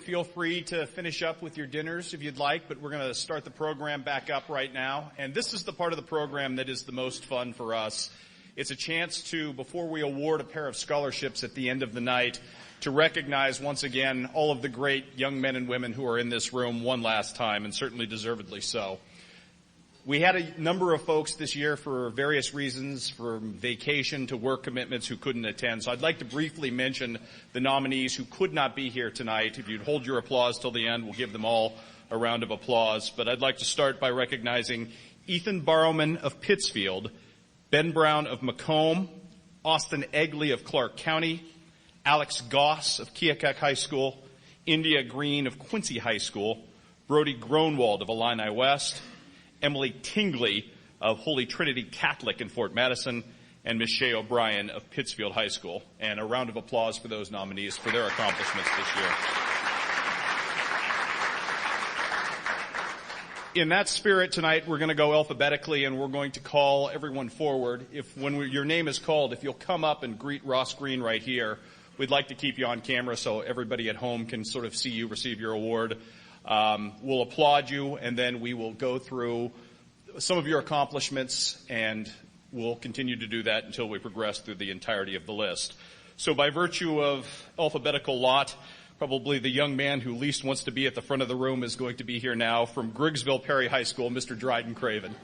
Feel free to finish up with your dinners if you'd like, but we're going to start the program back up right now. And this is the part of the program that is the most fun for us. It's a chance to, before we award a pair of scholarships at the end of the night, to recognize once again all of the great young men and women who are in this room one last time, and certainly deservedly so. We had a number of folks this year for various reasons, from vacation to work commitments, who couldn't attend. So I'd like to briefly mention the nominees who could not be here tonight. If you'd hold your applause till the end, we'll give them all a round of applause. But I'd like to start by recognizing Ethan Barrowman of Pittsfield, Ben Brown of Macomb, Austin Egley of Clark County, Alex Goss of Keokuk High School, India Green of Quincy High School, Brody Gronwald of Illini West, Emily Tingley of Holy Trinity Catholic in Fort Madison, and Ms. Shay O'Brien of Pittsfield High School. And a round of applause for those nominees for their accomplishments this year. In that spirit tonight, we're going to go alphabetically, and we're going to call everyone forward. When your name is called, if you'll come up and greet Ross Green right here, we'd like to keep you on camera so everybody at home can sort of see you receive your award. We'll applaud you, and then we will go through some of your accomplishments, and we'll continue to do that until we progress through the entirety of the list. So by virtue of alphabetical lot, probably the young man who least wants to be at the front of the room is going to be here now from Griggsville Perry High School, Mr. Dryden Craven.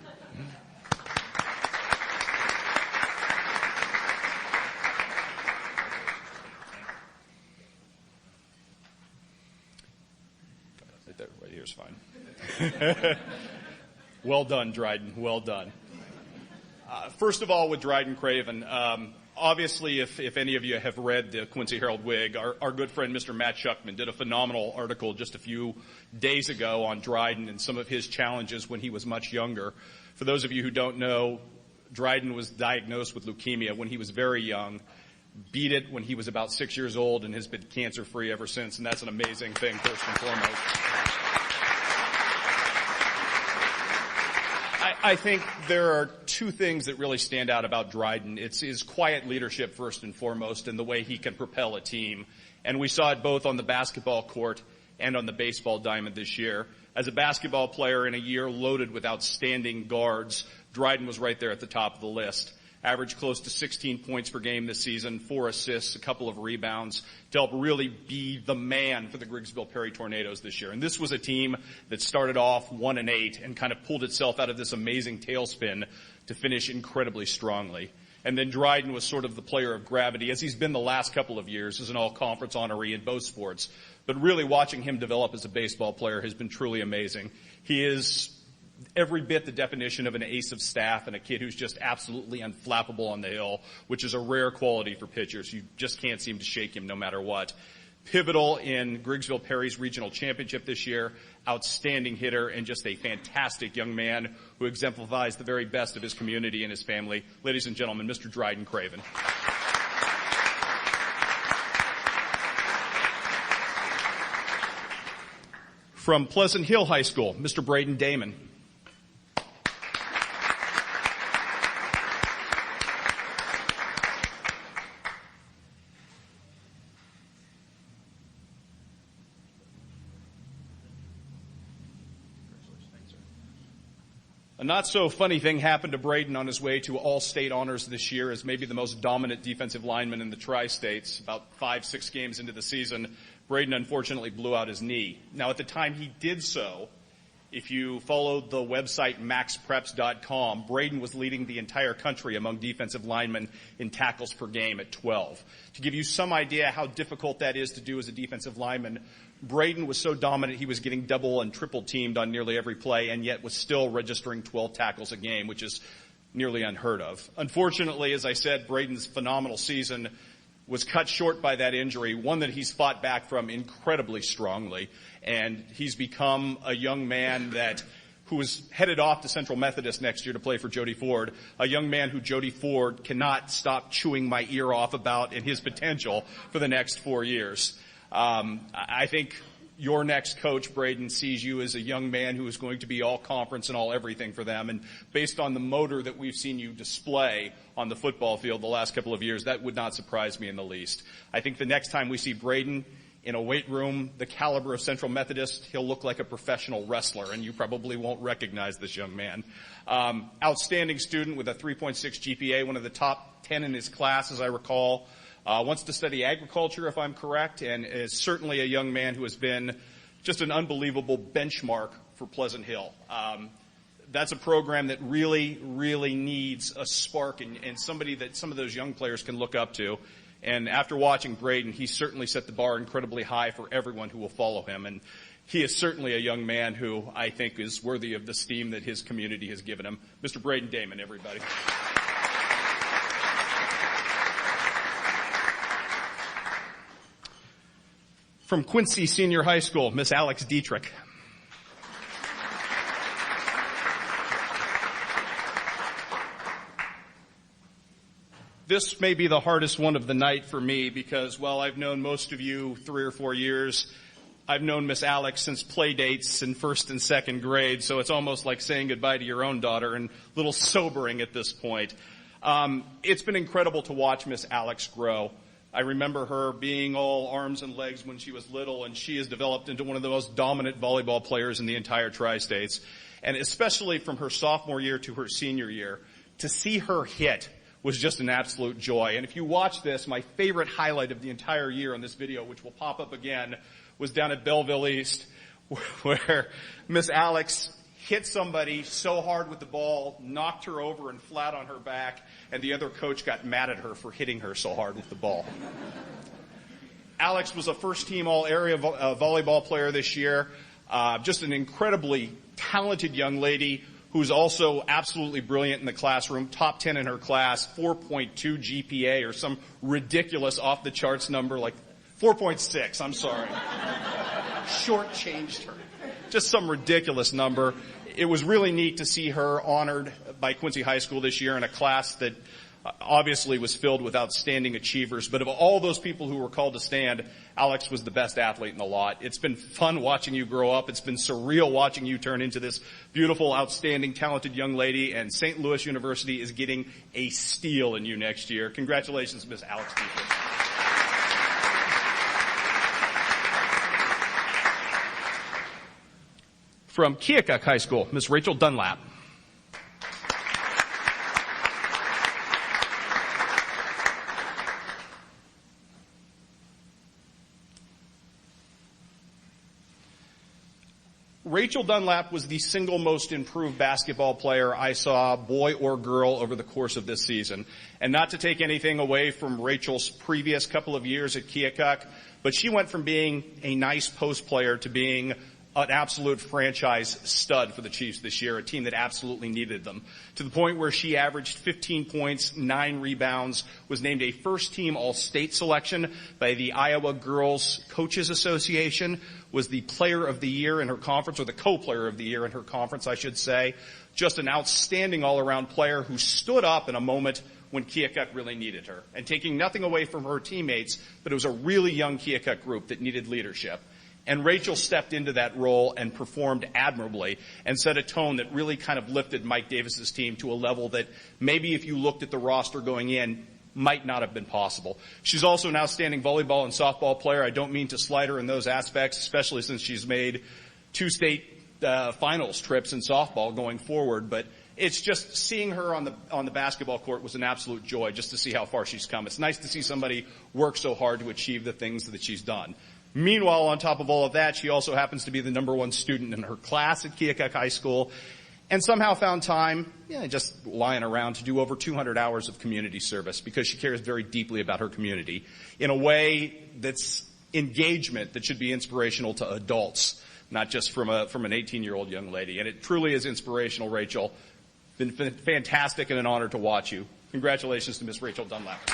Right here is fine. Well done, Dryden. Well done. First of all, with Dryden Craven, obviously, if any of you have read the Quincy Herald-Whig, our good friend Mr. Matt Schuckman did a phenomenal article just a few days ago on Dryden and some of his challenges when he was much younger. For those of you who don't know, Dryden was diagnosed with leukemia when he was very young, beat it when he was about 6 years old, and has been cancer-free ever since, and that's an amazing thing, first and foremost. I think there are two things that really stand out about Dryden. It's his quiet leadership, first and foremost, and the way he can propel a team. And we saw it both on the basketball court and on the baseball diamond this year. As a basketball player in a year loaded with outstanding guards, Dryden was right there at the top of the list. Averaged close to 16 points per game this season, 4 assists, a couple of rebounds to help really be the man for the Griggsville Perry Tornadoes this year. And this was a team that started off 1-8 and kind of pulled itself out of this amazing tailspin to finish incredibly strongly. And then Dryden was sort of the player of gravity, as he's been the last couple of years as an all-conference honoree in both sports. But really watching him develop as a baseball player has been truly amazing. He is every bit the definition of an ace of staff and a kid who's just absolutely unflappable on the hill, which is a rare quality for pitchers. You just can't seem to shake him no matter what. Pivotal in Griggsville Perry's regional championship this year, outstanding hitter, and just a fantastic young man who exemplifies the very best of his community and his family. Ladies and gentlemen, Mr. Dryden Craven. From Pleasant Hill High School, Mr. Braden Damon. A not-so-funny thing happened to Braden on his way to all-state honors this year as maybe the most dominant defensive lineman in the Tri-States. About 5-6 games into the season, Braden unfortunately blew out his knee. Now, at the time he did so, if you followed the website maxpreps.com, Braden was leading the entire country among defensive linemen in tackles per game at 12. To give you some idea how difficult that is to do as a defensive lineman, Braden was so dominant he was getting double and triple teamed on nearly every play, and yet was still registering 12 tackles a game, which is nearly unheard of. Unfortunately, as I said, Braden's phenomenal season was cut short by that injury, one that he's fought back from incredibly strongly. And he's become a young man who is headed off to Central Methodist next year to play for Jody Ford, a young man who Jody Ford cannot stop chewing my ear off about and his potential for the next 4 years. I think your next coach, Braden, sees you as a young man who is going to be all conference and all everything for them. And based on the motor that we've seen you display on the football field the last couple of years, that would not surprise me in the least. I think the next time we see Braden in a weight room the caliber of Central Methodist, he'll look like a professional wrestler, and you probably won't recognize this young man. Outstanding student with a 3.6 GPA, one of the top 10 in his class, as I recall. Wants to study agriculture, if I'm correct, and is certainly a young man who has been just an unbelievable benchmark for Pleasant Hill. That's a program that really, really needs a spark and somebody that some of those young players can look up to. And after watching Braden, he certainly set the bar incredibly high for everyone who will follow him. And he is certainly a young man who I think is worthy of the esteem that his community has given him. Mr. Braden Damon, everybody. From Quincy Senior High School, Miss Alex Dietrich. This may be the hardest one of the night for me because, well, I've known most of you 3 or 4 years. I've known Miss Alex since play dates in 1st and 2nd grade, so it's almost like saying goodbye to your own daughter and a little sobering at this point. It's been incredible to watch Miss Alex grow. I remember her being all arms and legs when she was little, and she has developed into one of the most dominant volleyball players in the entire Tri-States. And especially from her sophomore year to her senior year, to see her hit was just an absolute joy. And if you watch this, my favorite highlight of the entire year on this video, which will pop up again, was down at Belleville East, where Miss Alex hit somebody so hard with the ball, knocked her over and flat on her back, and the other coach got mad at her for hitting her so hard with the ball. Alex was a first-team all-area volleyball player this year, just an incredibly talented young lady who's also absolutely brilliant in the classroom, top 10 in her class, 4.2 GPA or some ridiculous off-the-charts number, like 4.6, I'm sorry. Shortchanged her. Just some ridiculous number. It was really neat to see her honored by Quincy High School this year in a class that obviously was filled with outstanding achievers. But of all those people who were called to stand, Alex was the best athlete in the lot. It's been fun watching you grow up. It's been surreal watching you turn into this beautiful, outstanding, talented young lady. And St. Louis University is getting a steal in you next year. Congratulations, Miss Alex Dietrich. From Keokuk High School, Miss Rachel Dunlap. Rachel Dunlap was the single most improved basketball player I saw, boy or girl, over the course of this season. And not to take anything away from Rachel's previous couple of years at Keokuk, but she went from being a nice post player to being an absolute franchise stud for the Chiefs this year, a team that absolutely needed them, to the point where she averaged 15 points, 9 rebounds, was named a first-team All-State selection by the Iowa Girls Coaches Association, was the player of the year in her conference, or the co-player of the year in her conference, I should say. Just an outstanding all-around player who stood up in a moment when Keokuk really needed her. And taking nothing away from her teammates, but it was a really young Keokuk group that needed leadership. And Rachel stepped into that role and performed admirably and set a tone that really kind of lifted Mike Davis's team to a level that maybe if you looked at the roster going in, might not have been possible. She's also an outstanding volleyball and softball player. I don't mean to slight her in those aspects, especially since she's made 2 state finals trips in softball going forward. But it's just seeing her on the basketball court was an absolute joy just to see how far she's come. It's nice to see somebody work so hard to achieve the things that she's done. Meanwhile, on top of all of that, she also happens to be the #1 student in her class at Keokuk High School and somehow found time, just lying around, to do over 200 hours of community service because she cares very deeply about her community in a way that's engagement that should be inspirational to adults, not just from an 18-year-old young lady. And it truly is inspirational, Rachel. Been fantastic and an honor to watch you. Congratulations to Miss Rachel Dunlap.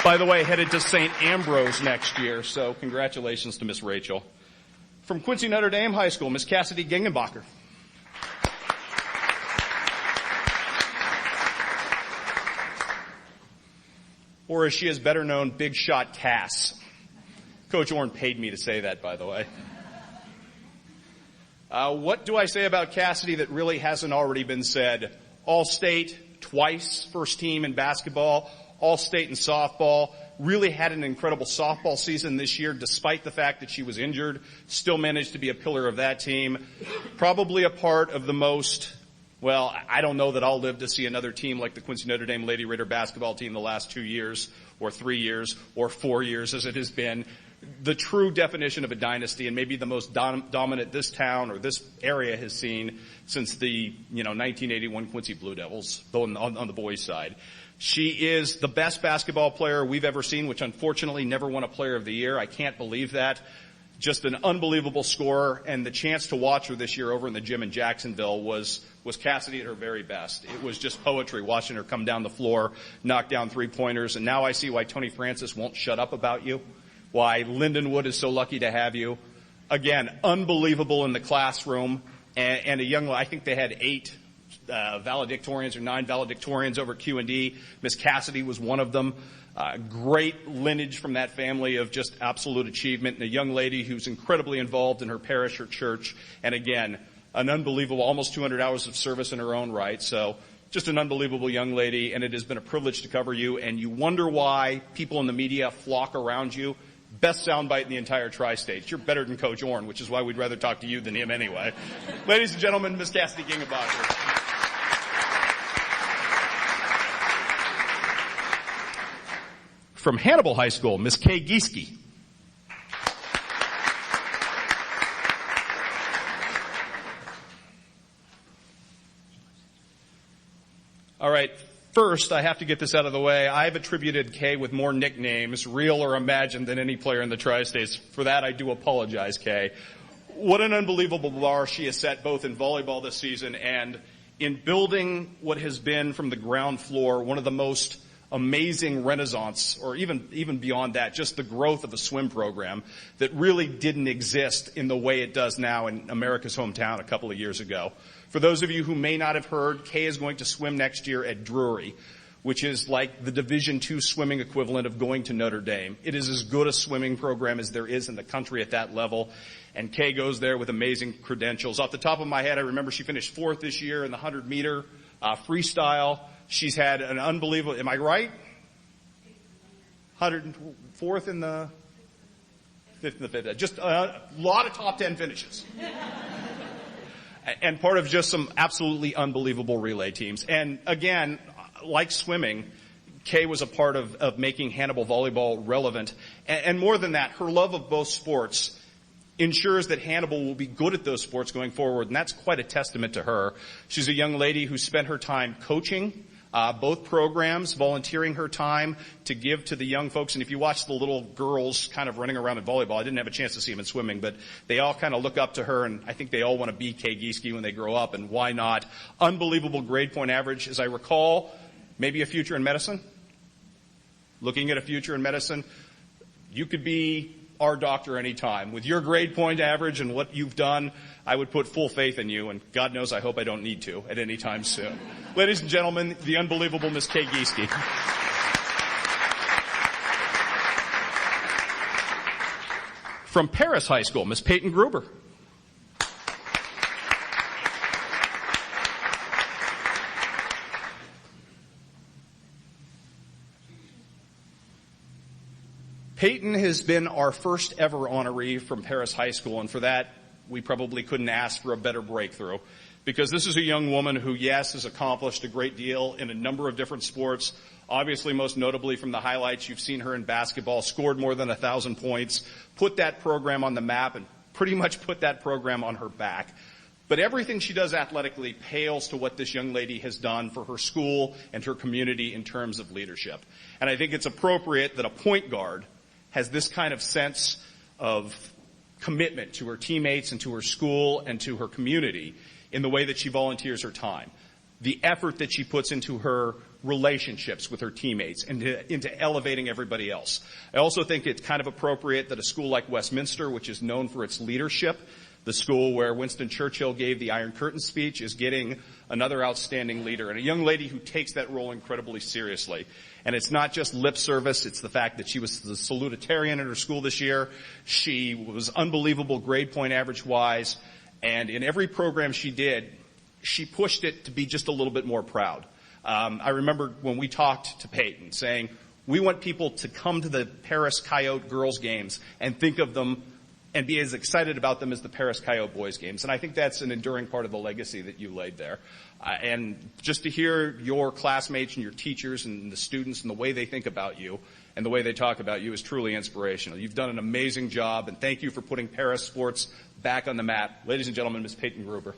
By the way, headed to St. Ambrose next year, so congratulations to Miss Rachel. From Quincy Notre Dame High School, Miss Cassidy Gengenbacher. Or as she is better known, Big Shot Cass. Coach Orn paid me to say that, by the way. What do I say about Cassidy that really hasn't already been said? All-State, twice, first team in basketball, All-State in softball, really had an incredible softball season this year, despite the fact that she was injured, still managed to be a pillar of that team. Probably a part of the most, well, I don't know that I'll live to see another team like the Quincy Notre Dame Lady Raider basketball team the last 2 years, or 3 years, or 4 years as it has been. The true definition of a dynasty, and maybe the most dominant this town or this area has seen since the 1981 Quincy Blue Devils, though on the boys' side. She is the best basketball player we've ever seen, which unfortunately never won a Player of the Year. I can't believe that. Just an unbelievable scorer, and the chance to watch her this year over in the gym in Jacksonville was Cassidy at her very best. It was just poetry watching her come down the floor, knock down three-pointers, and now I see why Tony Francis won't shut up about you, why Lindenwood is so lucky to have you. Again, unbelievable in the classroom, and a young, I think they had 8 valedictorians or 9 valedictorians over at Q&D. Miss Cassidy was one of them. Great lineage from that family of just absolute achievement, and a young lady who's incredibly involved in her parish, her church, and again, an unbelievable, almost 200 hours of service in her own right. So just an unbelievable young lady, and it has been a privilege to cover you, and you wonder why people in the media flock around you. Best soundbite in the entire tri-states. You're better than Coach Orn, which is why we'd rather talk to you than him anyway. Ladies and gentlemen, Miss Cassidy Gingabacher. From Hannibal High School, Miss Kay Gieske. All right, first, I have to get this out of the way. I've attributed Kay with more nicknames, real or imagined, than any player in the Tri-States. For that, I do apologize, Kay. What an unbelievable bar she has set both in volleyball this season and in building what has been from the ground floor one of the most amazing renaissance, or even beyond that, just the growth of a swim program that really didn't exist in the way it does now in America's hometown a couple of years ago. For those of you who may not have heard, Kay is going to swim next year at Drury, which is like the Division II swimming equivalent of going to Notre Dame. It is as good a swimming program as there is in the country at that level, and Kay goes there with amazing credentials. Off the top of my head, I remember she finished 4th this year in the 100-meter freestyle. She's had an unbelievable, am I right? 104th in the 5th in the 5th. Just a lot of top 10 finishes. And part of just some absolutely unbelievable relay teams. And again, like swimming, Kay was a part of making Hannibal volleyball relevant. And more than that, her love of both sports ensures that Hannibal will be good at those sports going forward, and that's quite a testament to her. She's a young lady who spent her time coaching both programs, volunteering her time to give to the young folks. And if you watch the little girls kind of running around in volleyball, I didn't have a chance to see them in swimming, but they all kind of look up to her, and I think they all want to be Kay Gieske when they grow up, and why not? Unbelievable grade point average. As I recall, maybe a future in medicine. Looking at a future in medicine, you could be our doctor anytime. With your grade point average and what you've done, I would put full faith in you, and God knows I hope I don't need to at any time soon. Ladies and gentlemen, the unbelievable Miss Kay Gieske. From Paris High School, Miss Peyton Gruber. Peyton has been our first ever honoree from Paris High School, and for that, we probably couldn't ask for a better breakthrough. Because this is a young woman who, yes, has accomplished a great deal in a number of different sports. Obviously, most notably from the highlights, you've seen her in basketball, scored more than 1,000 points, put that program on the map, and pretty much put that program on her back. But everything she does athletically pales to what this young lady has done for her school and her community in terms of leadership. And I think it's appropriate that a point guard has this kind of sense of commitment to her teammates and to her school and to her community in the way that she volunteers her time. The effort that she puts into her relationships with her teammates and into elevating everybody else. I also think it's kind of appropriate that a school like Westminster, which is known for its leadership, the school where Winston Churchill gave the Iron Curtain speech, is getting another outstanding leader and a young lady who takes that role incredibly seriously. And it's not just lip service, it's the fact that she was the salutatorian in her school this year. She was unbelievable grade point average wise, and in every program she did, she pushed it to be just a little bit more proud. I remember when we talked to Peyton saying, We want people to come to the Paris Coyote girls games and think of them and be as excited about them as the Paris Coyote boys games. And I think that's an enduring part of the legacy that you laid there. And just to hear your classmates and your teachers and the students and the way they think about you and the way they talk about you is truly inspirational. You've done an amazing job, and thank you for putting Paris sports back on the map. Ladies and gentlemen, Ms. Peyton Gruber.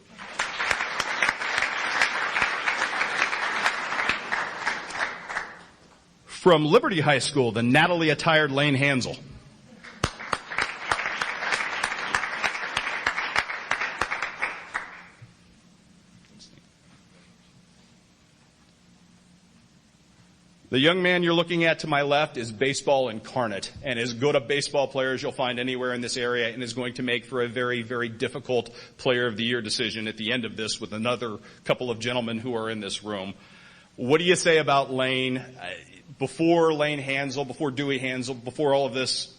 From Liberty High School, the Natalie-attired Lane Hansel. The young man you're looking at to my left is baseball incarnate and as good a baseball player as you'll find anywhere in this area, and is going to make for a very, very difficult Player of the Year decision at the end of this with another couple of gentlemen who are in this room. What do you say about Lane? Before Lane Hansel, before Dewey Hansel, before all of this,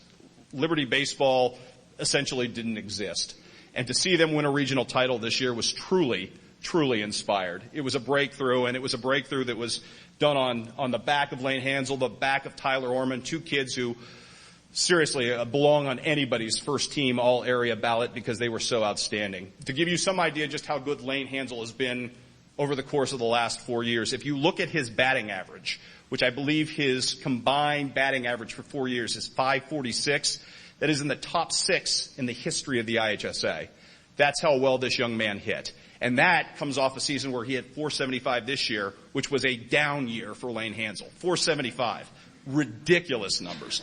Liberty baseball essentially didn't exist. And to see them win a regional title this year was truly, truly inspired. It was a breakthrough, and it was a breakthrough that was done on the back of Lane Hansel, the back of Tyler Orman, two kids who seriously belong on anybody's first team all-area ballot because they were so outstanding. To give you some idea just how good Lane Hansel has been over the course of the last 4 years, if you look at his batting average, which I believe his combined batting average for 4 years is .546, that is in the top 6 in the history of the IHSA. That's how well this young man hit. And that comes off a season where he had .475 this year, which was a down year for Lane Hansel. .475. Ridiculous numbers.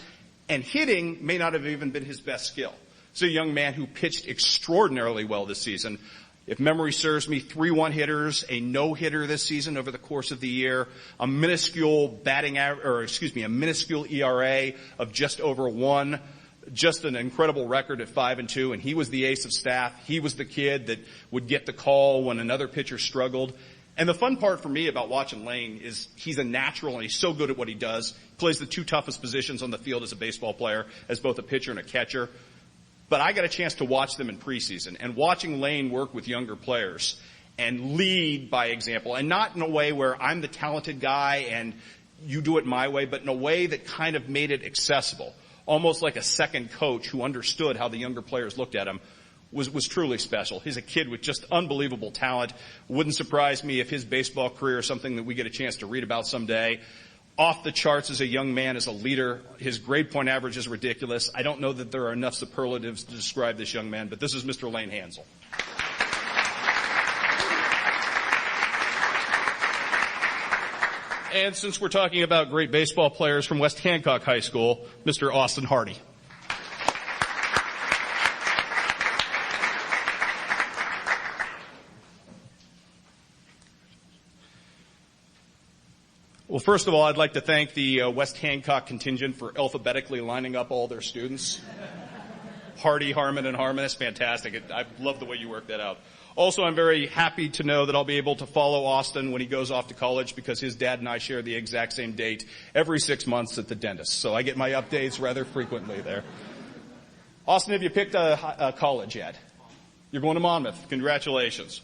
And hitting may not have even been his best skill. It's a young man who pitched extraordinarily well this season. If memory serves me, 3 one-hitters, a no-hitter this season over the course of the year, a minuscule a minuscule ERA of just over 1. Just an incredible record at 5-2, and he was the ace of staff. He was the kid that would get the call when another pitcher struggled. And the fun part for me about watching Lane is he's a natural, and he's so good at what he does. He plays the 2 toughest positions on the field as a baseball player, as both a pitcher and a catcher. But I got a chance to watch them in preseason, and watching Lane work with younger players and lead by example, and not in a way where I'm the talented guy and you do it my way, but in a way that kind of made it accessible. Almost like a second coach who understood how the younger players looked at him was truly special. He's a kid with just unbelievable talent. Wouldn't surprise me if his baseball career is something that we get a chance to read about someday. Off the charts as a young man, as a leader. His grade point average is ridiculous. I don't know that there are enough superlatives to describe this young man, but this is Mr. Lane Hansel. And since we're talking about great baseball players from West Hancock High School, Mr. Austin Hardy. Well, first of all, I'd like to thank the West Hancock contingent for alphabetically lining up all their students. Hardy, Harmon, and Harmon. That's fantastic. I love the way you worked that out. Also, I'm very happy to know that I'll be able to follow Austin when he goes off to college because his dad and I share the exact same date every 6 months at the dentist. So I get my updates rather frequently there. Austin, have you picked a college yet? You're going to Monmouth. Congratulations.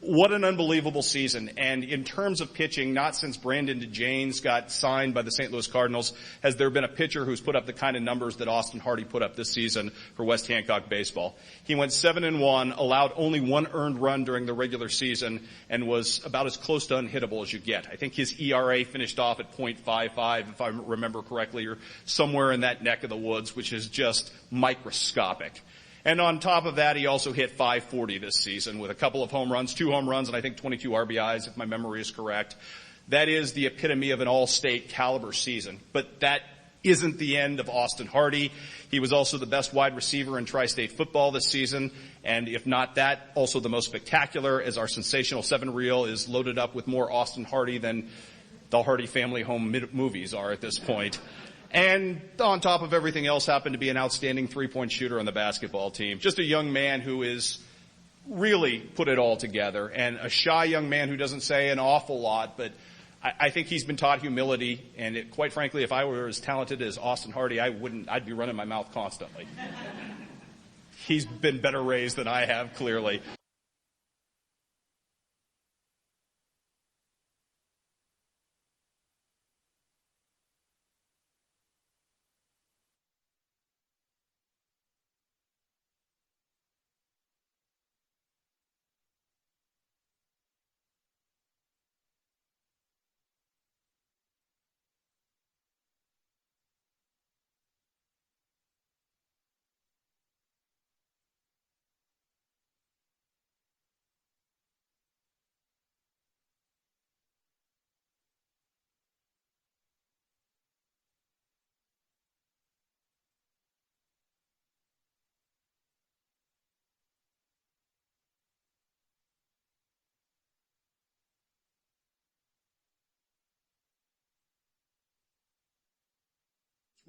What an unbelievable season. And in terms of pitching, not since Brandon DeJanes got signed by the St. Louis Cardinals has there been a pitcher who's put up the kind of numbers that Austin Hardy put up this season for West Hancock baseball. He went 7-1, allowed only 1 earned run during the regular season, and was about as close to unhittable as you get. I think his ERA finished off at .55, if I remember correctly, or somewhere in that neck of the woods, which is just microscopic. And on top of that, he also hit .540 this season with a couple of home runs, 2 home runs, and I think 22 RBIs, if my memory is correct. That is the epitome of an all-state caliber season. But that isn't the end of Austin Hardy. He was also the best wide receiver in tri-state football this season. And if not that, also the most spectacular, as our sensational 7-reel is loaded up with more Austin Hardy than the Hardy family home movies are at this point. And on top of everything else, happened to be an outstanding 3-point shooter on the basketball team. Just a young man who is really put it all together, and a shy young man who doesn't say an awful lot, but I think he's been taught humility, and quite frankly, if I were as talented as Austin Hardy, I'd be running my mouth constantly. He's been better raised than I have, clearly.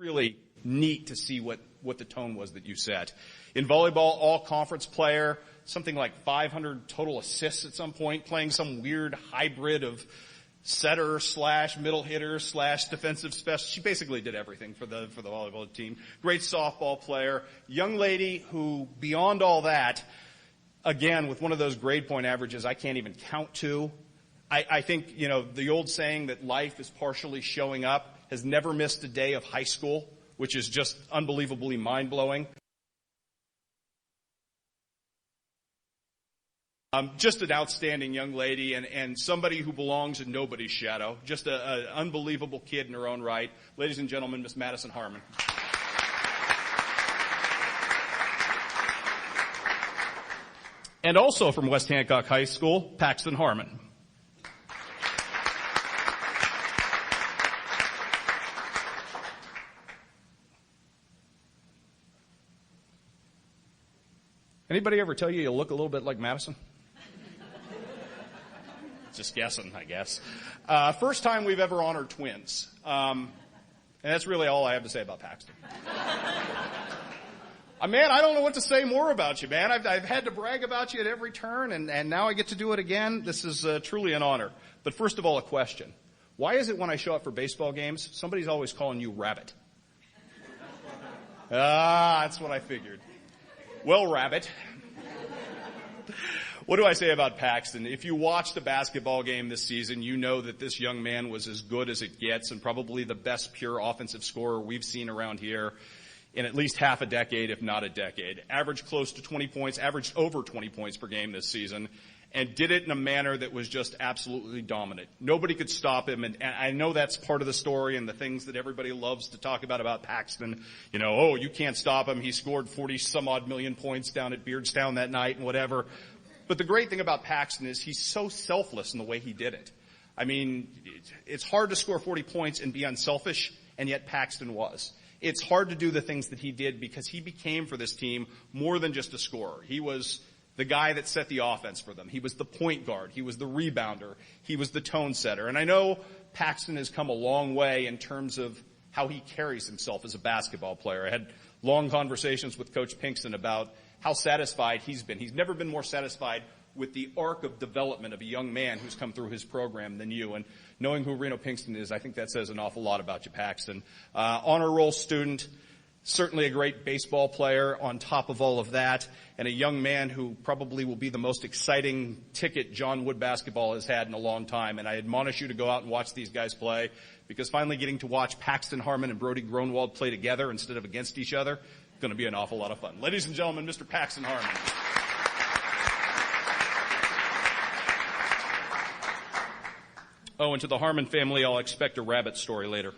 really neat to see what the tone was that you set. In volleyball, all-conference player, something like 500 total assists at some point, playing some weird hybrid of setter / middle hitter / defensive special. She basically did everything for the volleyball team. Great softball player. Young lady who, beyond all that, again, with one of those grade point averages I can't even count to. I think, the old saying that life is partially showing up, has never missed a day of high school, which is just unbelievably mind-blowing. Just an outstanding young lady and somebody who belongs in nobody's shadow. Just an unbelievable kid in her own right. Ladies and gentlemen, Miss Madison Harmon. And also from West Hancock High School, Paxton Harmon. Anybody ever tell you look a little bit like Madison? Just guessing, I guess. First time we've ever honored twins. And that's really all I have to say about Paxton. Man, I don't know what to say more about you, man. I've had to brag about you at every turn, and now I get to do it again. This is truly an honor. But first of all, a question. Why is it when I show up for baseball games, somebody's always calling you Rabbit? That's what I figured. Well, Rabbit. What do I say about Paxton? If you watched a basketball game this season, you know that this young man was as good as it gets and probably the best pure offensive scorer we've seen around here in at least half a decade, if not a decade. Averaged close to 20 points, averaged over 20 points per game this season, and did it in a manner that was just absolutely dominant. Nobody could stop him, and I know that's part of the story and the things that everybody loves to talk about Paxton. You can't stop him. He scored 40-some-odd million points down at Beardstown that night and whatever. But the great thing about Paxton is he's so selfless in the way he did it. It's hard to score 40 points and be unselfish, and yet Paxton was. It's hard to do the things that he did because he became for this team more than just a scorer. He was the guy that set the offense for them. He was the point guard. He was the rebounder. He was the tone setter. And I know Paxton has come a long way in terms of how he carries himself as a basketball player. I had long conversations with Coach Pinkston about how satisfied he's been. He's never been more satisfied with the arc of development of a young man who's come through his program than you. And knowing who Reno Pinkston is, I think that says an awful lot about you, Paxton. Honor roll student, certainly a great baseball player on top of all of that, and a young man who probably will be the most exciting ticket John Wood basketball has had in a long time. And I admonish you to go out and watch these guys play, because finally getting to watch Paxton Harmon and Brody Gronwald play together instead of against each other, going to be an awful lot of fun. Ladies and gentlemen, Mr. Paxton Harmon. Oh, and to the Harmon family, I'll expect a rabbit story later.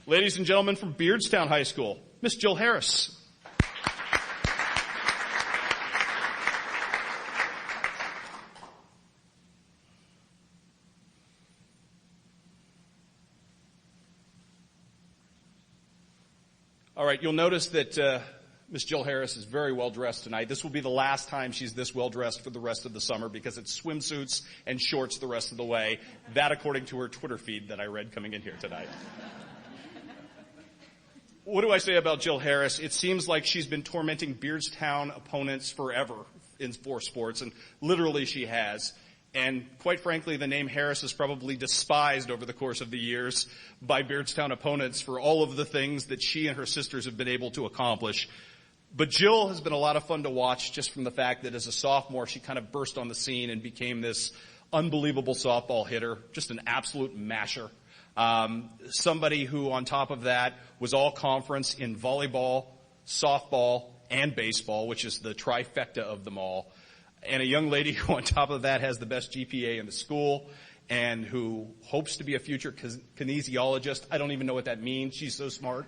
Ladies and gentlemen from Beardstown High School, Miss Jill Harris. All right, you'll notice that Miss Jill Harris is very well dressed tonight. This will be the last time she's this well dressed for the rest of the summer, because it's swimsuits and shorts the rest of the way. That according to her Twitter feed that I read coming in here tonight. What do I say about Jill Harris? It seems like she's been tormenting Beardstown opponents forever for sports, and literally she has. And quite frankly, the name Harris is probably despised over the course of the years by Beardstown opponents for all of the things that she and her sisters have been able to accomplish. But Jill has been a lot of fun to watch, just from the fact that as a sophomore, she kind of burst on the scene and became this unbelievable softball hitter, just an absolute masher. Somebody who, on top of that, was all conference in volleyball, softball, and baseball, which is the trifecta of them all. And a young lady who, on top of that, has the best GPA in the school and who hopes to be a future kinesiologist. I don't even know what that means. She's so smart.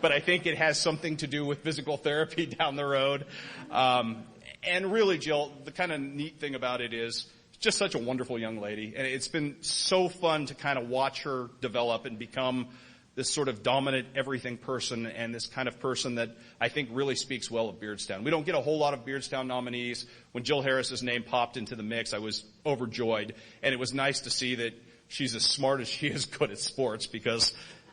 But I think it has something to do with physical therapy down the road. And really, Jill, the kind of neat thing about it is just such a wonderful young lady. And it's been so fun to kind of watch her develop and become this sort of dominant everything person, and this kind of person that I think really speaks well of Beardstown. We don't get a whole lot of Beardstown nominees. When Jill Harris's name popped into the mix, I was overjoyed. And it was nice to see that she's as smart as she is good at sports, because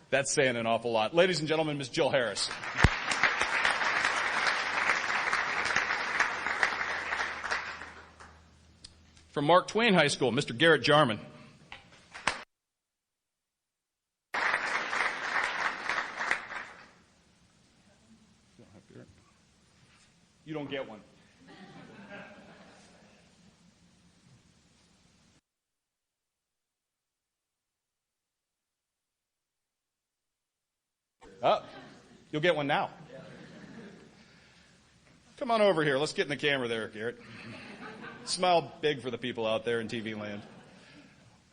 That's saying an awful lot. Ladies and gentlemen, Ms. Jill Harris. From Mark Twain High School, Mr. Garrett Jarman. You don't get one. Oh, you'll get one now. Come on over here. Let's get in the camera there, Garrett. Smile big for the people out there in TV land.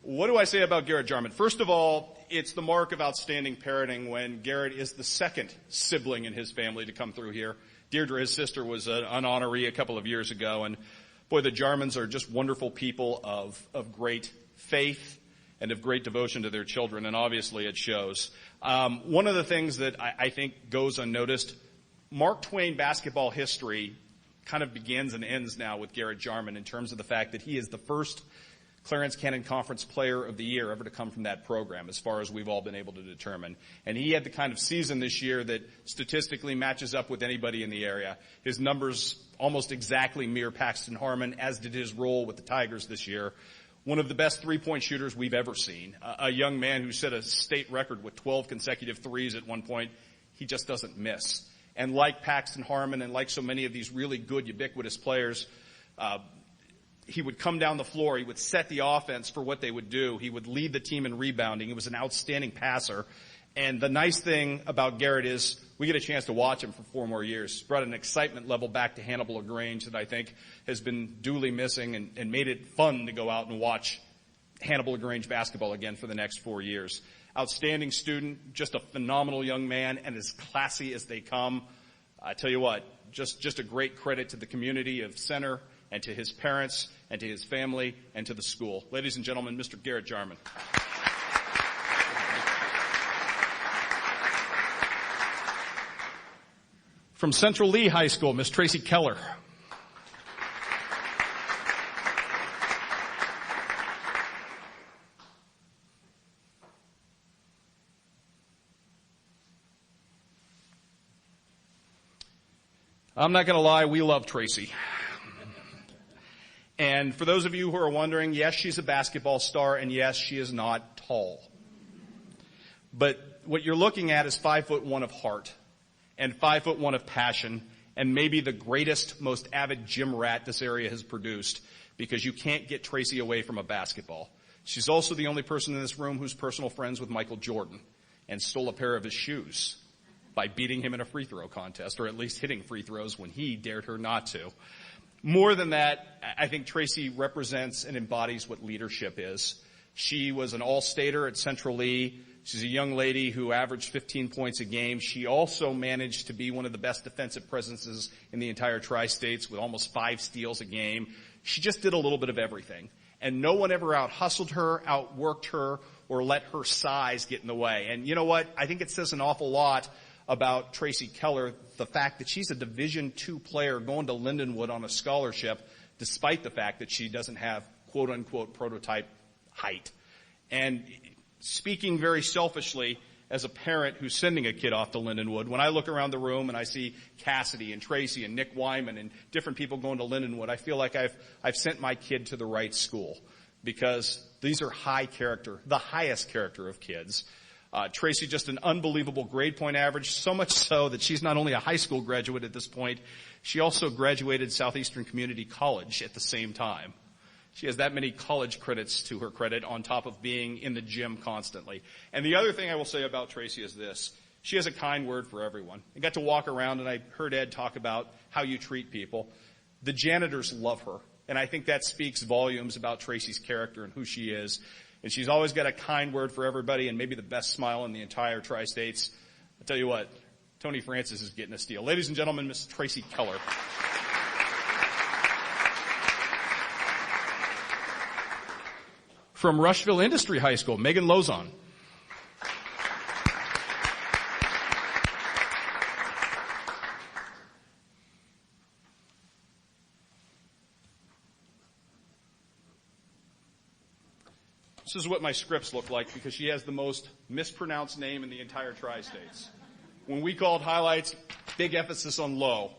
What do I say about Garrett Jarman? First of all, it's the mark of outstanding parenting when Garrett is the second sibling in his family to come through here. Deirdre, his sister, was an honoree a couple of years ago, and boy, the Jarmans are just wonderful people of great faith and of great devotion to their children, and obviously it shows. One of the things that I think goes unnoticed, Mark Twain basketball history kind of begins and ends now with Garrett Jarman in terms of the fact that he is the first Clarence Cannon Conference Player of the Year ever to come from that program, as far as we've all been able to determine. And he had the kind of season this year that statistically matches up with anybody in the area. His numbers almost exactly mirror Paxton Harmon, as did his role with the Tigers this year. One of the best three-point shooters we've ever seen. A young man who set a state record with 12 consecutive threes at one point. He just doesn't miss. And like Paxton Harmon and like so many of these really good, ubiquitous players, he would come down the floor. He would set the offense for what they would do. He would lead the team in rebounding. He was an outstanding passer. And the nice thing about Garrett is we get a chance to watch him for 4 more years. Brought an excitement level back to Hannibal LaGrange that I think has been duly missing and made it fun to go out and watch Hannibal LaGrange basketball again for the next 4 years. Outstanding student, just a phenomenal young man, and as classy as they come. I tell you what, just a great credit to the community of Center and to his parents and to his family and to the school. Ladies and gentlemen, Mr. Garrett Jarman. From Central Lee High School, Miss Tracy Keller. I'm not going to lie, we love Tracy. And for those of you who are wondering, yes, she's a basketball star, and yes, she is not tall. But what you're looking at is 5'1" of heart, and 5'1" of passion, and maybe the greatest, most avid gym rat this area has produced, because you can't get Tracy away from a basketball. She's also the only person in this room who's personal friends with Michael Jordan, and stole a pair of his shoes by beating him in a free throw contest, or at least hitting free throws when he dared her not to. More than that, I think Tracy represents and embodies what leadership is. She was an all-stater at Central Lee. She's a young lady who averaged 15 points a game. She also managed to be one of the best defensive presences in the entire Tri-States with almost 5 steals a game. She just did a little bit of everything. And no one ever out-hustled her, outworked her, or let her size get in the way. And you know what? I think it says an awful lot about Tracy Keller, the fact that she's a Division II player going to Lindenwood on a scholarship, despite the fact that she doesn't have quote-unquote prototype height. And speaking very selfishly, as a parent who's sending a kid off to Lindenwood, when I look around the room and I see Cassidy and Tracy and Nick Wyman and different people going to Lindenwood, I feel like I've sent my kid to the right school, because these are high character, the highest character of kids. Tracy, just an unbelievable grade point average, so much so that she's not only a high school graduate at this point, she also graduated Southeastern Community College at the same time. She has that many college credits to her credit on top of being in the gym constantly. And the other thing I will say about Tracy is this. She has a kind word for everyone. I got to walk around and I heard Ed talk about how you treat people. The janitors love her. And I think that speaks volumes about Tracy's character and who she is. And she's always got a kind word for everybody and maybe the best smile in the entire Tri-States. I'll tell you what, Tony Francis is getting a steal. Ladies and gentlemen, Miss Tracy Keller. From Rushville Industry High School, Megan Lozon. This is what my scripts look like because she has the most mispronounced name in the entire tri-states. When we called highlights, big emphasis on low,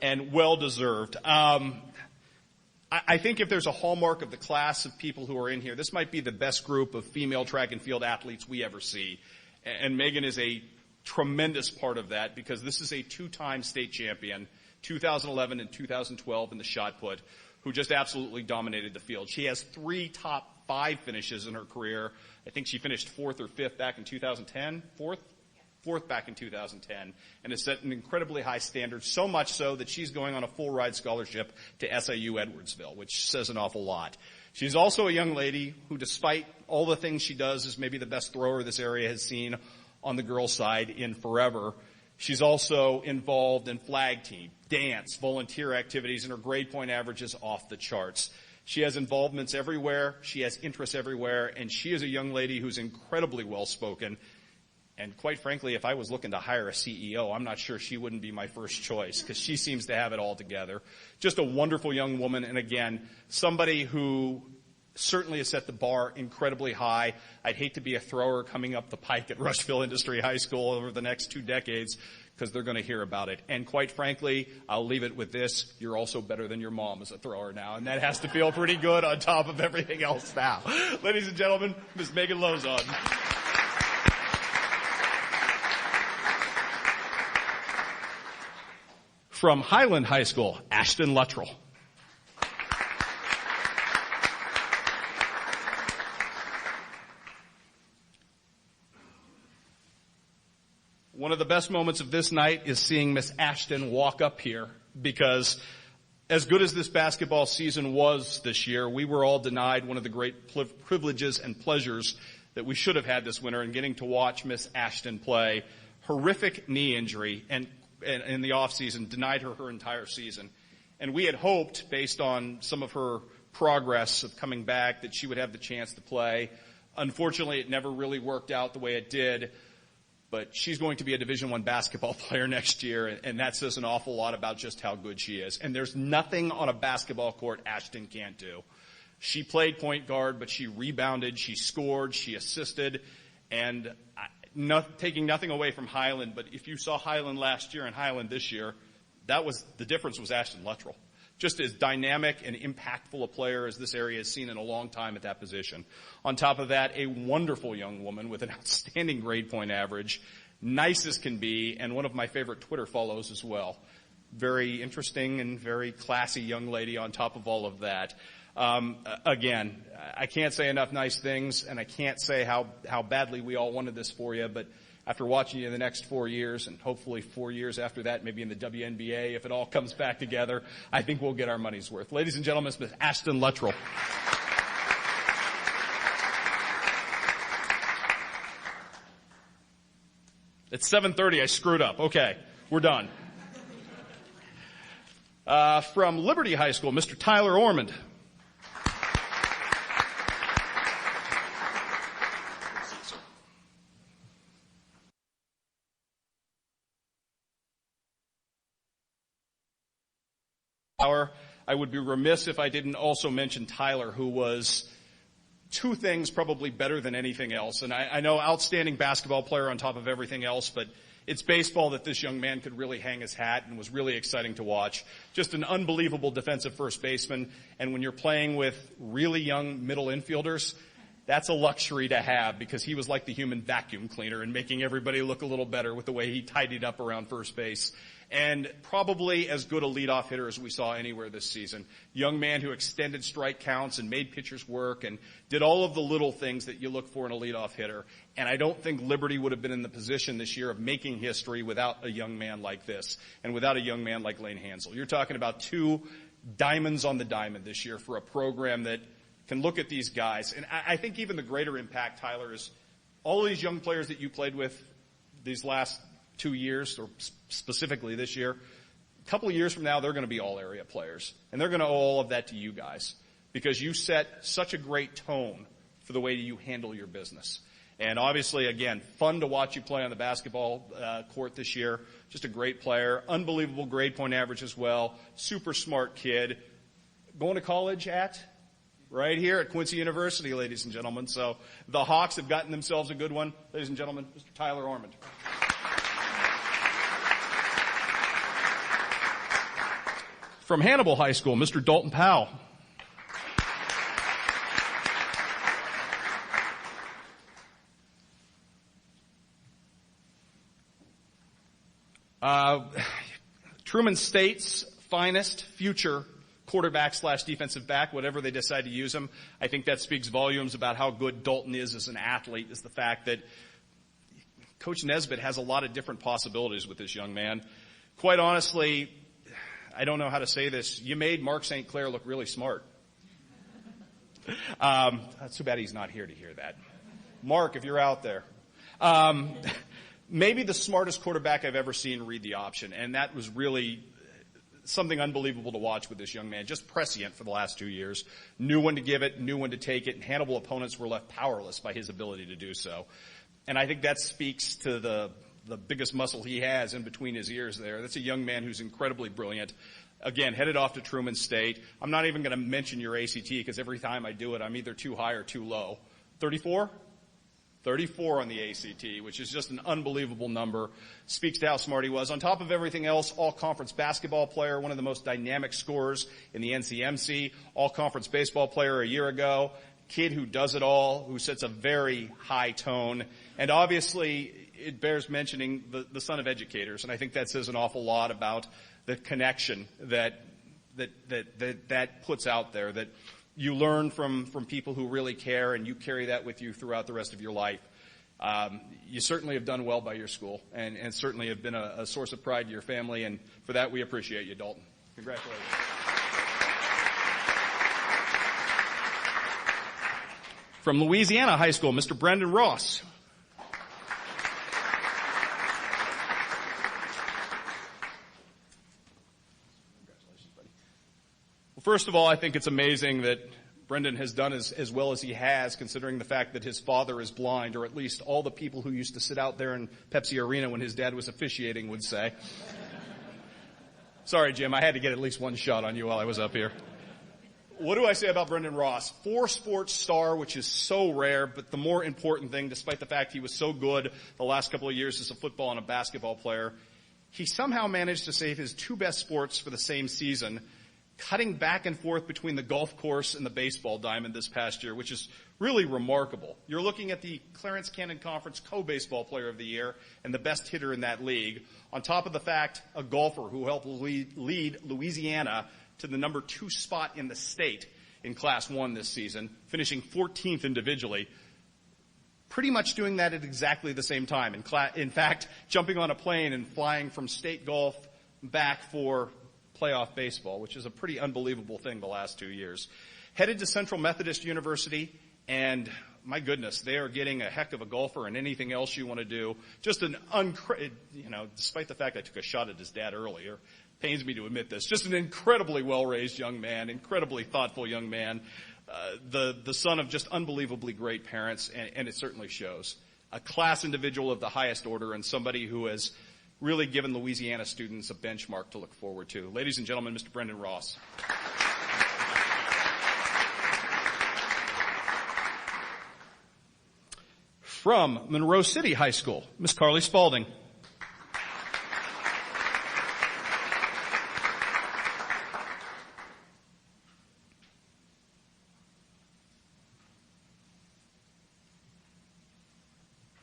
and well-deserved. I think if there's a hallmark of the class of people who are in here, this might be the best group of female track and field athletes we ever see. And Megan is a tremendous part of that because this is a two-time state champion, 2011 and 2012 in the shot put, who just absolutely dominated the field. She has 3 top 5 finishes in her career. I think she finished 4th or 5th back in 2010. 4th back in 2010, and has set an incredibly high standard, so much so that she's going on a full ride scholarship to SIU Edwardsville, which says an awful lot. She's also a young lady who, despite all the things she does, is maybe the best thrower this area has seen on the girls' side in forever. She's also involved in flag team, dance, volunteer activities, and her grade point average is off the charts. She has involvements everywhere, she has interests everywhere, and she is a young lady who's incredibly well-spoken. And quite frankly, if I was looking to hire a CEO, I'm not sure she wouldn't be my first choice because she seems to have it all together. Just a wonderful young woman, and again, somebody who certainly has set the bar incredibly high. I'd hate to be a thrower coming up the pike at Rushville Industry High School over the next 2 decades because they're going to hear about it. And quite frankly, I'll leave it with this. You're also better than your mom as a thrower now, and that has to feel pretty good on top of everything else now. Ladies and gentlemen, Ms. Megan Lozon. From Highland High School, Ashton Luttrell. One of the best moments of this night is seeing Miss Ashton walk up here because as good as this basketball season was this year, we were all denied one of the great privileges and pleasures that we should have had this winter in getting to watch Miss Ashton play. Horrific knee injury and in the offseason, denied her entire season. And we had hoped, based on some of her progress of coming back, that she would have the chance to play. Unfortunately, it never really worked out the way it did. But she's going to be a Division I basketball player next year, and that says an awful lot about just how good she is. And there's nothing on a basketball court Ashton can't do. She played point guard, but she rebounded, she scored, she assisted, and taking nothing away from Highland, but if you saw Highland last year and Highland this year, the difference was Ashton Luttrell. Just as dynamic and impactful a player as this area has seen in a long time at that position. On top of that, a wonderful young woman with an outstanding grade point average, nice as can be, and one of my favorite Twitter follows as well. Very interesting and very classy young lady on top of all of that. Again, I can't say enough nice things, and I can't say how badly we all wanted this for you, but after watching you the next 4 years, and hopefully 4 years after that, maybe in the WNBA, if it all comes back together, I think we'll get our money's worth. Ladies and gentlemen, Ms. Ashton Luttrell. It's 7:30, I screwed up. Okay, we're done. From Liberty High School, Mr. Tyler Ormond. I would be remiss if I didn't also mention Tyler, who was 2 things probably better than anything else. And I know outstanding basketball player on top of everything else, but it's baseball that this young man could really hang his hat and was really exciting to watch. Just an unbelievable defensive first baseman. And when you're playing with really young middle infielders, that's a luxury to have because he was like the human vacuum cleaner and making everybody look a little better with the way he tidied up around first base. And probably as good a leadoff hitter as we saw anywhere this season. Young man who extended strike counts and made pitchers work and did all of the little things that you look for in a leadoff hitter. And I don't think Liberty would have been in the position this year of making history without a young man like this and without a young man like Lane Hansel. You're talking about 2 diamonds on the diamond this year for a program that can look at these guys. And I think even the greater impact, Tyler, is all these young players that you played with these last 2 years, or specifically this year, a couple of years from now, they're going to be all area players. And they're going to owe all of that to you guys because you set such a great tone for the way you handle your business. And obviously, again, fun to watch you play on the basketball court this year. Just a great player. Unbelievable grade point average as well. Super smart kid. Going to college at? right here at Quincy University, ladies and gentlemen. So the Hawks have gotten themselves a good one. Ladies and gentlemen, Mr. Tyler Ormond. From Hannibal High School, Mr. Dalton Powell. Truman State's finest future quarterback / defensive back, whatever they decide to use him. I think that speaks volumes about how good Dalton is as an athlete, is the fact that Coach Nesbitt has a lot of different possibilities with this young man. Quite honestly, I don't know how to say this. You made Mark St. Clair look really smart. It's too bad he's not here to hear that. Mark, if you're out there. Maybe the smartest quarterback I've ever seen read the option, and that was really something unbelievable to watch with this young man. Just prescient for the last 2 years. Knew when to give it, knew when to take it, and Hannibal opponents were left powerless by his ability to do so. And I think that speaks to the biggest muscle he has in between his ears there. That's a young man who's incredibly brilliant. Again, headed off to Truman State. I'm not even going to mention your ACT because every time I do it, I'm either too high or too low. 34? 34 on the ACT, which is just an unbelievable number. Speaks to how smart he was. On top of everything else, all-conference basketball player, one of the most dynamic scorers in the NCMC, all-conference baseball player a year ago, kid who does it all, who sets a very high tone, and obviously it bears mentioning the son of educators, and I think that says an awful lot about the connection that puts out there, that you learn from people who really care, and you carry that with you throughout the rest of your life. You certainly have done well by your school, and certainly have been a source of pride to your family, and for that we appreciate you, Dalton. Congratulations. From Louisiana High School, Mr. Brendan Ross. First of all, I think it's amazing that Brendan has done as well as he has, considering the fact that his father is blind, or at least all the people who used to sit out there in Pepsi Arena when his dad was officiating would say. Sorry, Jim, I had to get at least one shot on you while I was up here. What do I say about Brendan Ross? 4-sport star, which is so rare, but the more important thing, despite the fact he was so good the last couple of years as a football and a basketball player, he somehow managed to save his 2 best sports for the same season, cutting back and forth between the golf course and the baseball diamond this past year, which is really remarkable. You're looking at the Clarence Cannon Conference Co-Baseball Player of the Year and the best hitter in that league, on top of the fact a golfer who helped lead Louisiana to the number 2 spot in the state in Class 1 this season, finishing 14th individually, pretty much doing that at exactly the same time. In fact, jumping on a plane and flying from state golf back for playoff baseball, which is a pretty unbelievable thing the last 2 years. Headed to Central Methodist University, and my goodness, they are getting a heck of a golfer and anything else you want to do. Just despite the fact I took a shot at his dad earlier, pains me to admit this, just an incredibly well-raised young man, incredibly thoughtful young man, the son of just unbelievably great parents, and it certainly shows. A class individual of the highest order, and somebody who has really given Louisiana students a benchmark to look forward to. Ladies and gentlemen, Mr. Brendan Ross. From Monroe City High School, Miss Carly Spalding.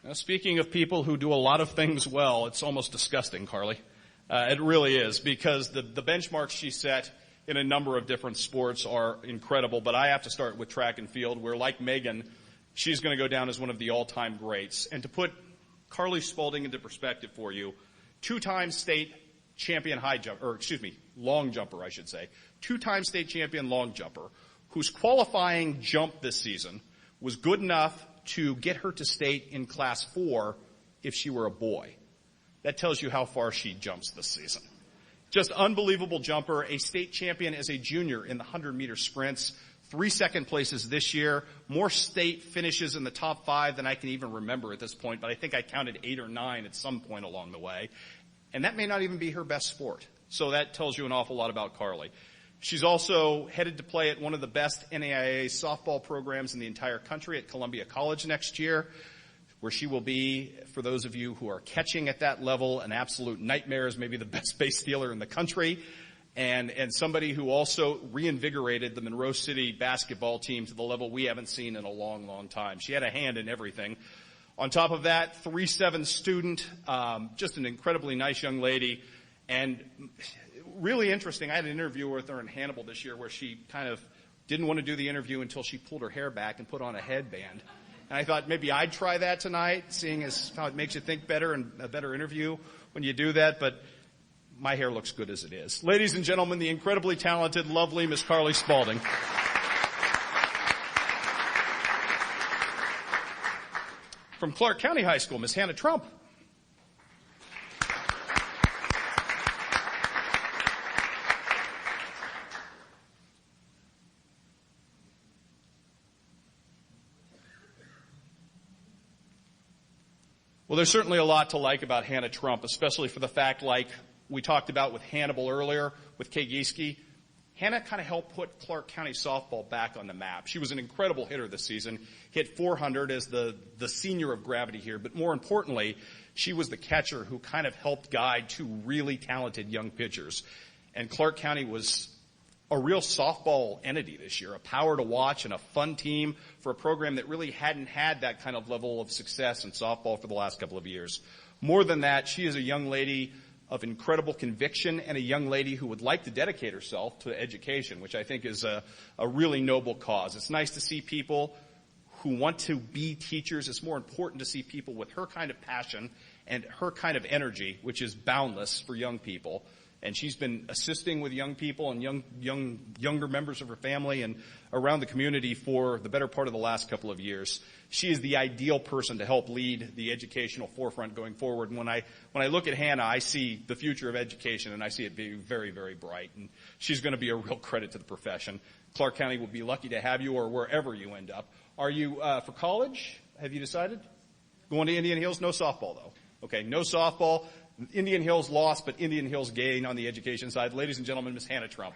Now, speaking of people who do a lot of things well, it's almost disgusting, Carly. It really is, because the benchmarks she set in a number of different sports are incredible, but I have to start with track and field, where, like Megan, she's going to go down as one of the all-time greats. And to put Carly Spalding into perspective for you, 2-time state champion long jumper, I should say. 2-time state champion long jumper, whose qualifying jump this season was good enough to get her to state in Class 4 if she were a boy. That tells you how far she jumps this season. Just unbelievable jumper, a state champion as a junior in the 100-meter sprints, 3 second places this year, more state finishes in the top 5 than I can even remember at this point, but I think I counted 8 or 9 at some point along the way. And that may not even be her best sport. So that tells you an awful lot about Carly. She's also headed to play at one of the best NAIA softball programs in the entire country at Columbia College next year, where she will be, for those of you who are catching at that level, an absolute nightmare as maybe the best base stealer in the country, and somebody who also reinvigorated the Monroe City basketball team to the level we haven't seen in a long, long time. She had a hand in everything. On top of that, 3.7 student, just an incredibly nice young lady, and really interesting. I had an interview with her in Hannibal this year where she kind of didn't want to do the interview until she pulled her hair back and put on a headband. And I thought maybe I'd try that tonight, seeing as how it makes you think better and a better interview when you do that. But my hair looks good as it is. Ladies and gentlemen, the incredibly talented, lovely Miss Carly Spaulding. From Clark County High School, Miss Hannah Trump. Well, there's certainly a lot to like about Hannah Trump, especially for the fact, like we talked about with Hannibal earlier, with Kay Gieske. Hannah kind of helped put Clark County softball back on the map. She was an incredible hitter this season, hit 400 as the senior of gravity here, but more importantly, she was the catcher who kind of helped guide two really talented young pitchers. And Clark County was a real softball entity this year, a power to watch and a fun team for a program that really hadn't had that kind of level of success in softball for the last couple of years. More than that, she is a young lady of incredible conviction and a young lady who would like to dedicate herself to education, which I think is a really noble cause. It's nice to see people who want to be teachers. It's more important to see people with her kind of passion and her kind of energy, which is boundless for young people. And she's been assisting with young people and younger members of her family and around the community for the better part of the last couple of years. She is the ideal person to help lead the educational forefront going forward. And when I look at Hannah, I see the future of education, and I see it being very, very bright. And she's going to be a real credit to the profession. Clark County will be lucky to have you, or wherever you end up. Are you for college? Have you decided? Going to Indian Hills? No softball, though. Okay, no softball. Indian Hills lost, but Indian Hills gained on the education side. Ladies and gentlemen, Miss Hannah Trump.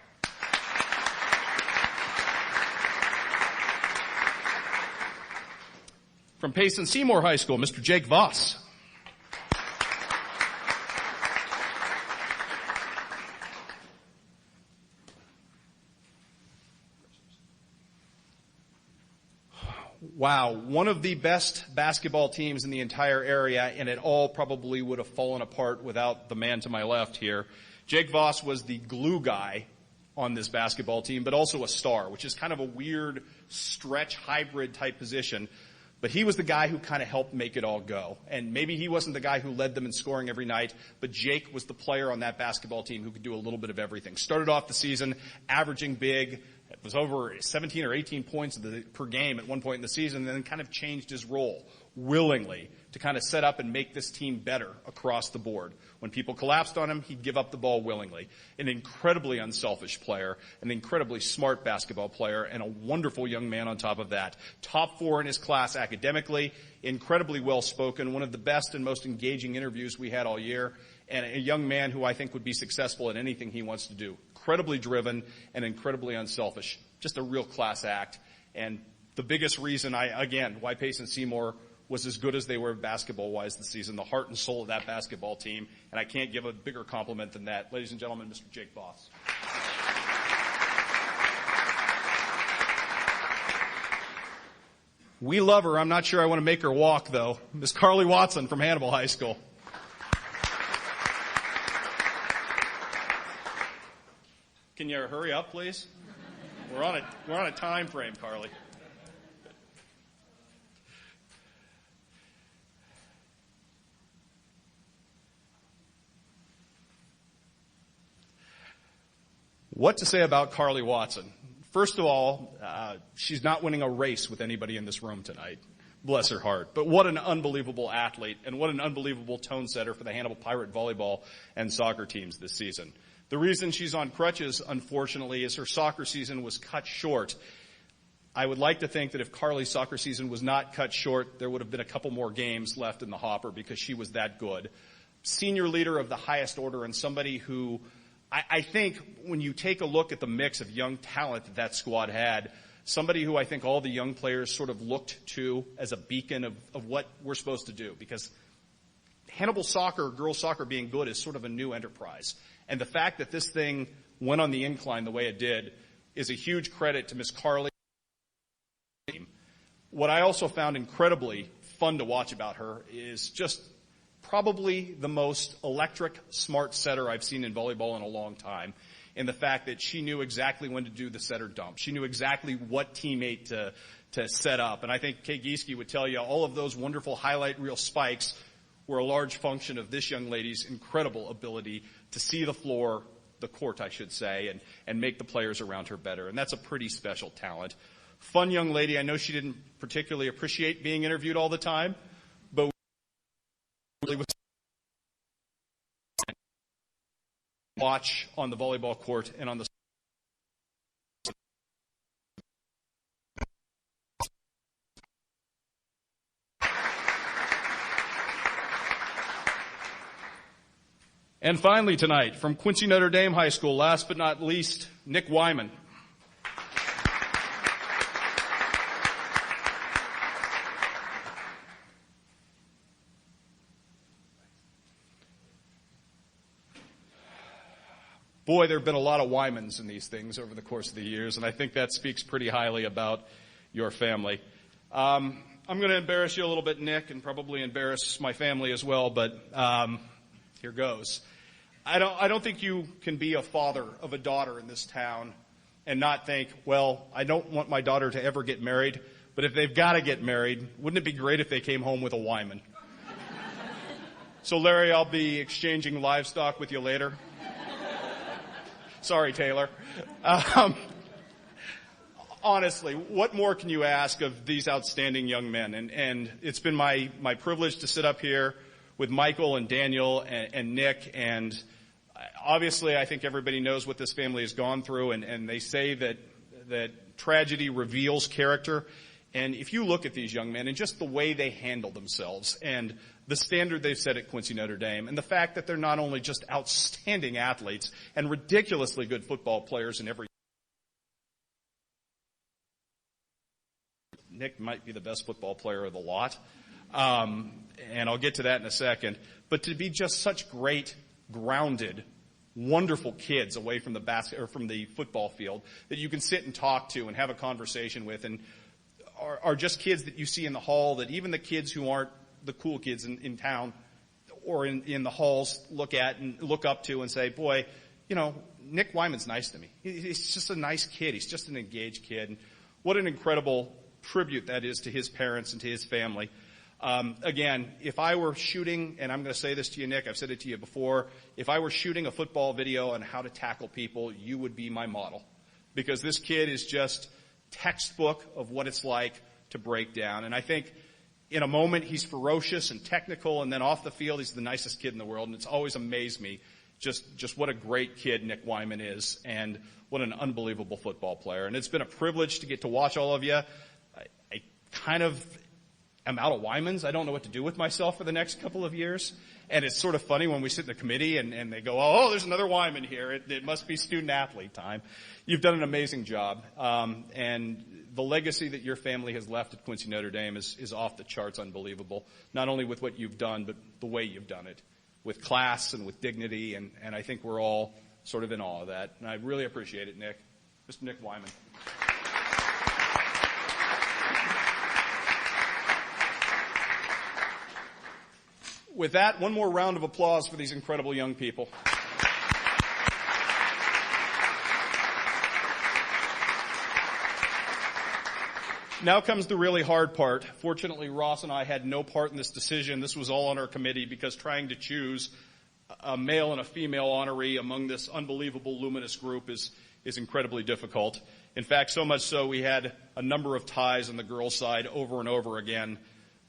From Payson Seymour High School, Mr. Jake Voss. Wow, one of the best basketball teams in the entire area, and it all probably would have fallen apart without the man to my left here. Jake Voss was the glue guy on this basketball team, but also a star, which is kind of a weird stretch hybrid type position. But he was the guy who kind of helped make it all go. And maybe he wasn't the guy who led them in scoring every night, but Jake was the player on that basketball team who could do a little bit of everything. Started off the season averaging big. It was over 17 or 18 points per game at one point in the season, and then kind of changed his role willingly to kind of set up and make this team better across the board. When people collapsed on him, he'd give up the ball willingly. An incredibly unselfish player, an incredibly smart basketball player, and a wonderful young man on top of that. Top 4 in his class academically, incredibly well-spoken, one of the best and most engaging interviews we had all year, and a young man who I think would be successful in anything he wants to do. Incredibly driven and incredibly unselfish. Just a real class act. And the biggest reason why Payson Seymour was as good as they were basketball-wise this season, the heart and soul of that basketball team, and I can't give a bigger compliment than that. Ladies and gentlemen, Mr. Jake Voss. We love her. I'm not sure I want to make her walk, though. Miss Carly Watson from Hannibal High School. Can you hurry up, please? We're on a time frame, Carly. What to say about Carly Watson? First of all, she's not winning a race with anybody in this room tonight. Bless her heart. But what an unbelievable athlete, and what an unbelievable tone setter for the Hannibal Pirate volleyball and soccer teams this season. The reason she's on crutches, unfortunately, is her soccer season was cut short. I would like to think that if Carly's soccer season was not cut short, there would have been a couple more games left in the hopper because she was that good. Senior leader of the highest order and somebody who I think when you take a look at the mix of young talent that squad had, somebody who I think all the young players sort of looked to as a beacon of what we're supposed to do, because Hannibal soccer, girls soccer being good is sort of a new enterprise. And the fact that this thing went on the incline the way it did is a huge credit to Miss Carly. What I also found incredibly fun to watch about her is just probably the most electric, smart setter I've seen in volleyball in a long time, in the fact that she knew exactly when to do the setter dump. She knew exactly what teammate to set up. And I think Kay Gieske would tell you all of those wonderful highlight reel spikes were a large function of this young lady's incredible ability to see the floor, the court, I should say, and make the players around her better. And that's a pretty special talent. Fun young lady. I know she didn't particularly appreciate being interviewed all the time, but really was watch on the volleyball court and on the And finally tonight, from Quincy Notre Dame High School, last but not least, Nick Wyman. Boy, there have been a lot of Wymans in these things over the course of the years, and I think that speaks pretty highly about your family. I'm going to embarrass you a little bit, Nick, and probably embarrass my family as well, but here goes. I don't think you can be a father of a daughter in this town and not think, well, I don't want my daughter to ever get married, but if they've got to get married, wouldn't it be great if they came home with a Wyman? So, Larry, I'll be exchanging livestock with you later. Sorry, Taylor. Honestly, what more can you ask of these outstanding young men? And it's been my privilege to sit up here with Michael and Daniel and Nick. And obviously, I think everybody knows what this family has gone through. And they say that tragedy reveals character. And if you look at these young men and just the way they handle themselves and the standard they've set at Quincy Notre Dame, and the fact that they're not only just outstanding athletes and ridiculously good football players in every... Nick might be the best football player of the lot, and I'll get to that in a second. But to be just such great, grounded, wonderful kids away from the football field that you can sit and talk to and have a conversation with, and are just kids that you see in the hall that even the kids who aren't the cool kids in town or in the halls look at and look up to and say, boy, Nick Wyman's nice to me. He's just a nice kid. He's just an engaged kid. And what an incredible tribute that is to his parents and to his family. Again, if I were shooting, and I'm going to say this to you, Nick, I've said it to you before, if I were shooting a football video on how to tackle people, you would be my model. Because this kid is just textbook of what it's like to break down. And I think in a moment, he's ferocious and technical, and then off the field, he's the nicest kid in the world. And it's always amazed me just what a great kid Nick Wyman is, and what an unbelievable football player. And it's been a privilege to get to watch all of you. I kind of am out of Wymans. I don't know what to do with myself for the next couple of years. And it's sort of funny when we sit in the committee and they go, oh, there's another Wyman here. It must be student-athlete time. You've done an amazing job. And the legacy that your family has left at Quincy Notre Dame is off the charts unbelievable, not only with what you've done, but the way you've done it, with class and with dignity. And I think we're all sort of in awe of that. And I really appreciate it, Nick. Mr. Nick Wyman. With that, one more round of applause for these incredible young people. Now comes the really hard part. Fortunately, Ross and I had no part in this decision. This was all on our committee, because trying to choose a male and a female honoree among this unbelievable, luminous group is incredibly difficult. In fact, so much so we had a number of ties on the girls' side over and over again.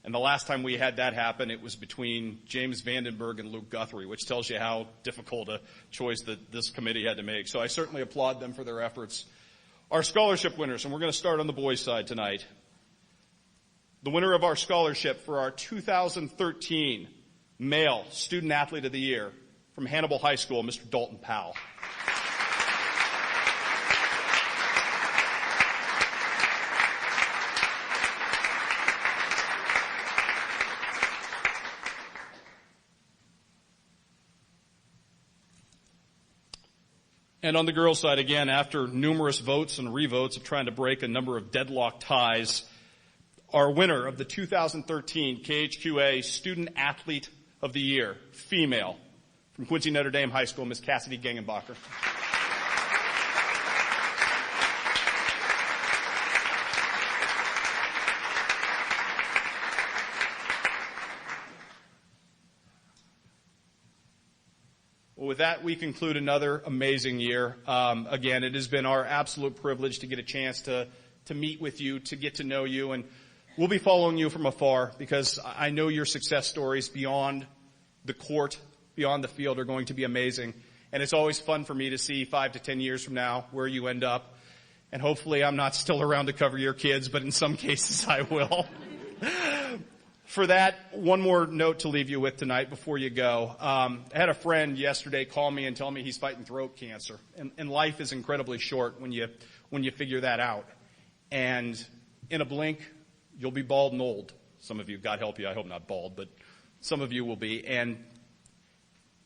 And the last time we had that happen, it was between James Vandenberg and Luke Guthrie, which tells you how difficult a choice that this committee had to make. So I certainly applaud them for their efforts. Our scholarship winners, and we're going to start on the boys' side tonight. The winner of our scholarship for our 2013 Male Student Athlete of the Year from Hannibal High School, Mr. Dalton Powell. And on the girls' side, again, after numerous votes and revotes of trying to break a number of deadlock ties, our winner of the 2013 KHQA Student Athlete of the Year, female, from Quincy Notre Dame High School, Ms. Cassidy Gangenbacher. Well, with that, we conclude another amazing year. Again, it has been our absolute privilege to get a chance to meet with you, to get to know you, and we'll be following you from afar because I know your success stories beyond the court, beyond the field are going to be amazing. And it's always fun for me to see 5 to 10 years from now where you end up. And hopefully I'm not still around to cover your kids, but in some cases I will. For that, one more note to leave you with tonight before you go. I had a friend yesterday call me and tell me he's fighting throat cancer. And life is incredibly short when you figure that out. And in a blink, you'll be bald and old. Some of you, God help you, I hope not bald, but some of you will be. And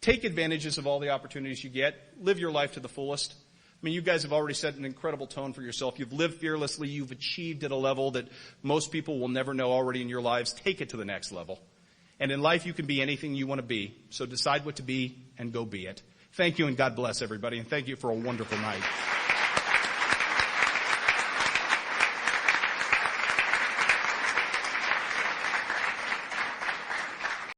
take advantages of all the opportunities you get. Live your life to the fullest. I mean, you guys have already set an incredible tone for yourself. You've lived fearlessly. You've achieved at a level that most people will never know already in your lives. Take it to the next level. And in life, you can be anything you want to be. So decide what to be and go be it. Thank you and God bless everybody. And thank you for a wonderful night.